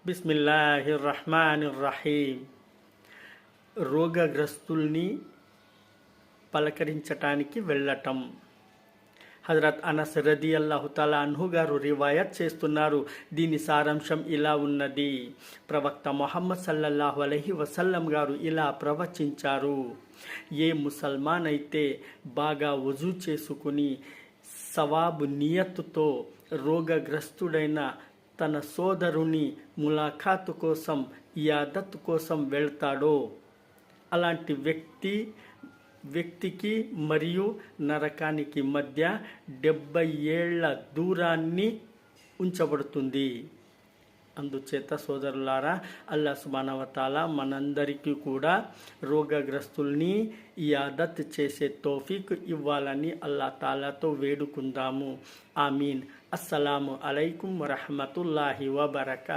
బిస్మిల్లాహిర్రహ్మానిర్రహీం. రోగగ్రస్తుల్ని పలకరించటానికి వెళ్ళటం. హజరత్ అనస్ రదియల్లాహు తఆలా అన్హు గారు రివాయత్ చేస్తున్నారు. దీని సారాంశం ఇలా ఉన్నది. ప్రవక్త ముహమ్మద్ సల్లల్లాహు అలైహి వసల్లం గారు ఇలా ప్రవచించారు: ఏ ముసల్మాన్ అయితే బాగా వజూ చేసుకుని సవాబు నియత్తుతో రోగగ్రస్తుడైన తన సోదరుని ములాఖాతు కోసం, ఇయాదత్ కోసం వెళ్తాడో అలాంటి వ్యక్తికి మరియు నరకానికి మధ్య 70 ఏళ్ల దూరాన్ని ఉంచబడుతుంది. అందుచేత సోదరులారా, అల్లాహ్ సుబ్హానహు వ తఆలా మనందరికీ కూడా రోగగ్రస్తుల్ని ఇయాదత్ చేసే తౌఫీక్ ఇవ్వాలని అల్లాహ్ తాలాతో వేడుకుందాము. ఆమీన్. అస్సలాము అలైకుం వరహమతుల్లాహి వబరకాతుహు.